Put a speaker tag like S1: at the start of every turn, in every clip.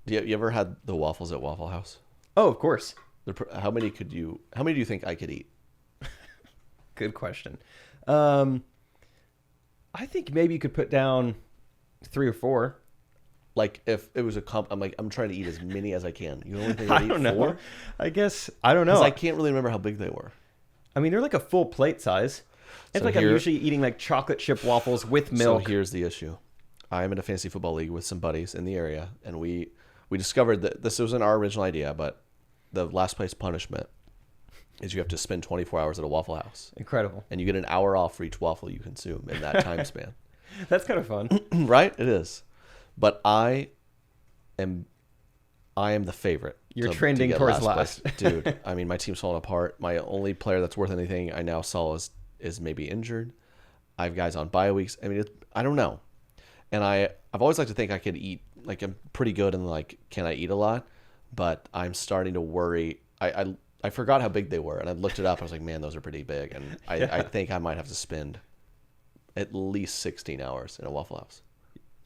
S1: You ever had the waffles at Waffle House?
S2: Oh, of course.
S1: How many do you think I could eat?
S2: Good question. I think maybe you could put down 3 or 4.
S1: Like if it was I'm trying to eat as many as I can. You only think
S2: I
S1: I'd
S2: don't
S1: eat
S2: know.
S1: 4?
S2: I guess I don't know.
S1: Because I can't really remember how big they were.
S2: I mean, they're like a full plate size. It's
S1: So
S2: like I'm usually eating like chocolate chip waffles with milk.
S1: So here's the issue. I am in a fantasy football league with some buddies in the area, and we discovered that this wasn't our original idea, but the last place punishment is you have to spend 24 hours at a Waffle House.
S2: Incredible.
S1: And you get an hour off for each waffle you consume in that time span.
S2: That's kind of fun.
S1: Right? It is. But I am the favorite.
S2: You're trending towards last.
S1: Dude, I mean, my team's falling apart. My only player that's worth anything I now saw is maybe injured. I have guys on bye weeks. I mean, I don't know. And I've always liked to think I could eat, like I'm pretty good and like, can I eat a lot? But I'm starting to worry. I forgot how big they were, and I looked it up. I was like, man, those are pretty big. And I think I might have to spend at least 16 hours in a Waffle House.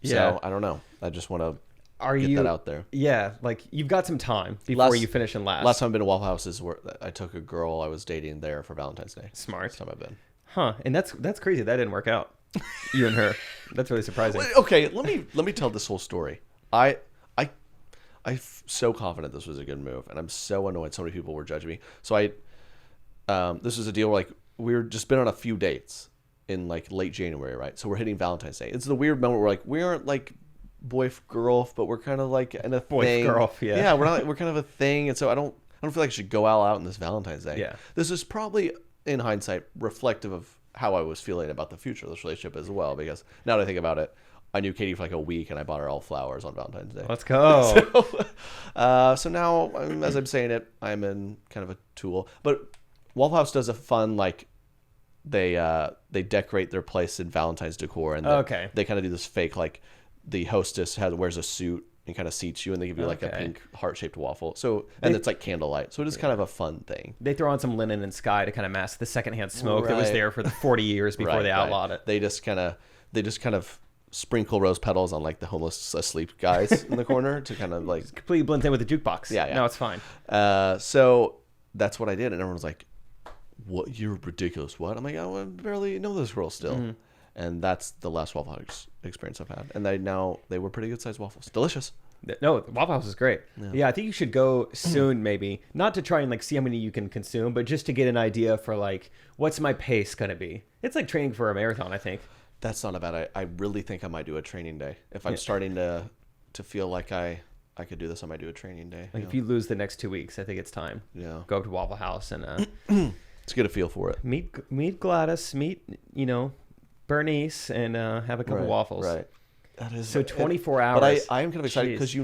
S2: Yeah.
S1: So I don't know. I just want to that out there.
S2: Yeah, like you've got some time before you finish in last.
S1: Last time I've been to Waffle House is where I took a girl I was dating there for Valentine's Day.
S2: Smart.
S1: Last time I've been.
S2: Huh? And that's crazy. That didn't work out. You and her. That's really surprising.
S1: Okay, let me tell this whole story. I'm so confident this was a good move, and I'm so annoyed so many people were judging me. So this was a deal where like we were just been on a few dates in like late January, right? So we're hitting Valentine's Day. It's the weird moment where like we aren't like boy girl, but we're kind of like in a
S2: boy
S1: thing.
S2: Girl, yeah.
S1: Yeah, we're kind of a thing, and so I don't feel like I should go all out on this Valentine's Day.
S2: Yeah.
S1: This is probably in hindsight reflective of how I was feeling about the future of this relationship as well, because now that I think about it, I knew Katie for like a week, and I bought her all flowers on Valentine's Day.
S2: Let's go.
S1: So now, as I'm saying it, I'm in kind of a tool. But Waffle House does a fun, like, they decorate their place in Valentine's decor, and they kind of do this fake, like, the hostess wears a suit and kind of seats you, and they give you like a pink heart-shaped waffle. So it's like candlelight. So it is kind of a fun thing.
S2: They throw on some linen and sky to kind of mask the secondhand smoke that was there for the 40 years before they outlawed it.
S1: They just kind of sprinkle rose petals on like the homeless asleep guys in the corner to kind of like
S2: completely blends in with the jukebox.
S1: Yeah.
S2: No, it's fine.
S1: So that's what I did, and everyone was like, "What? You're ridiculous." What? I'm like, I barely know this girl still. Mm-hmm. And that's the last Waffle House experience I've had. And they were pretty good sized waffles. Delicious.
S2: No, Waffle House is great. Yeah, I think you should go soon, maybe. Not to try and like see how many you can consume, but just to get an idea for like, what's my pace going to be? It's like training for a marathon, I think.
S1: That's not a bad idea. I really think I might do a training day. If I'm starting to feel like I could do this, I might do a training day.
S2: Like if you lose the next 2 weeks, I think it's time.
S1: Yeah.
S2: Go up to Waffle House and
S1: let's get a feel for it.
S2: Meet Gladys, Bernice, and have a couple waffles.
S1: Right. That is
S2: so 24 hours.
S1: But I am kind of excited because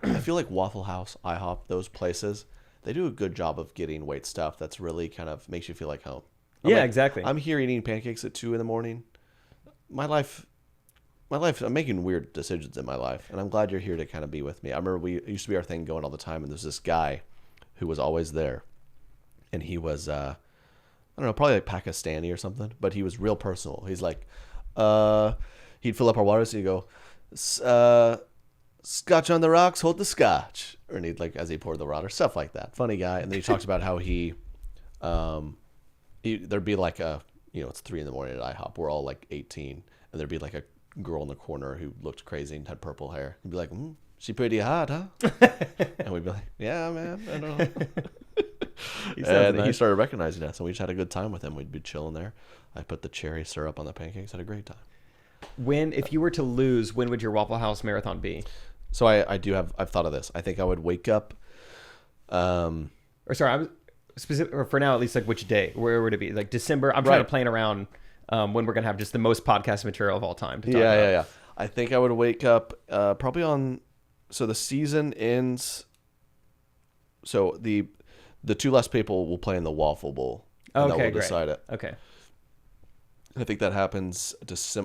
S1: I feel like Waffle House, IHOP, those places, they do a good job of getting weight stuff that's really kind of makes you feel like home.
S2: Exactly.
S1: I'm here eating pancakes at 2 a.m. My life, I'm making weird decisions in my life, and I'm glad you're here to kind of be with me. I remember it used to be our thing going all the time, and there's this guy who was always there, and he was, I don't know, probably like Pakistani or something, but he was real personal. He's like, he'd fill up our waters, and he'd go, scotch on the rocks, hold the scotch. And he'd like, as he poured the water, stuff like that. Funny guy. And then he talks about how there'd be like it's 3 a.m. at IHOP. We're all like 18. And there'd be like a girl in the corner who looked crazy and had purple hair. He'd be like, she pretty hot, huh? And we'd be like, yeah, man, I know. He started recognizing us, and we just had a good time with him. We'd be chilling there. I put the cherry syrup on the pancakes. Had a great time.
S2: If you were to lose, when would your Waffle House marathon be?
S1: So I've thought of this. I think I would wake up.
S2: I was specific, or for now at least, like which day? Where would it be? Like December? I'm trying to plan around when we're gonna have just the most podcast material of all time. To talk about.
S1: Yeah. I think I would wake up probably on. So the season ends. So the 2 last people will play in the Waffle Bowl. And that will decide it.
S2: Okay.
S1: I think that happens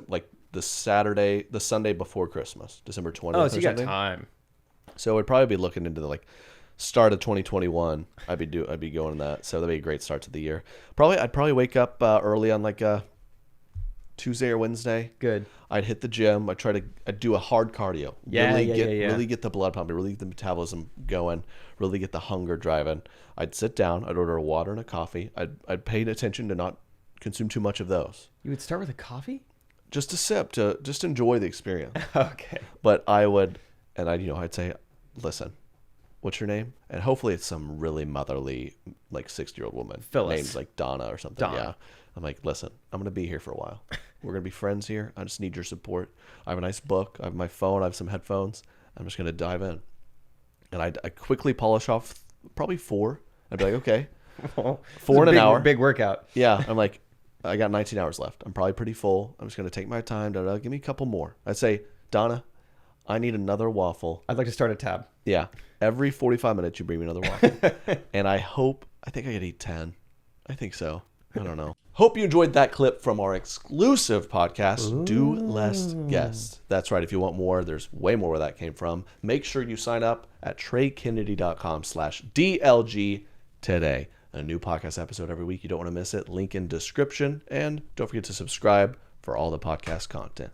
S1: like the Sunday before Christmas, December 20th.
S2: Oh, so you got time.
S1: So I'd probably be looking into the like start of 2021. I'd be going to that. So that'd be a great start to the year. I'd probably wake up early on like Tuesday or Wednesday.
S2: Good.
S1: I'd hit the gym. I'd do a hard cardio. Really get the blood pumping, really get the metabolism going, really get the hunger driving. I'd sit down. I'd order a water and a coffee. I'd pay attention to not consume too much of those.
S2: You would start with a coffee?
S1: Just a sip to just enjoy the experience.
S2: Okay.
S1: But I'd say, listen, what's your name? And hopefully it's some really motherly, like 60-year-old woman.
S2: Phyllis.
S1: Named like Donna or something.
S2: Donna.
S1: Yeah. I'm like, listen, I'm going to be here for a while. We're going to be friends here. I just need your support. I have a nice book. I have my phone. I have some headphones. I'm just going to dive in. And I quickly polish off probably 4. I'd be like, okay, 4 in an hour.
S2: Big workout.
S1: Yeah. I'm like, I got 19 hours left. I'm probably pretty full. I'm just going to take my time. Give me a couple more. I'd say, Donna, I need another waffle.
S2: I'd like to start a tab.
S1: Yeah. Every 45 minutes, you bring me another waffle. And I think I could eat 10. I think so. I don't know. Hope you enjoyed that clip from our exclusive podcast, Do Less Guests. That's right. If you want more, there's way more where that came from. Make sure you sign up at treykennedy.com/DLG today. A new podcast episode every week. You don't want to miss it. Link in description. And don't forget to subscribe for all the podcast content.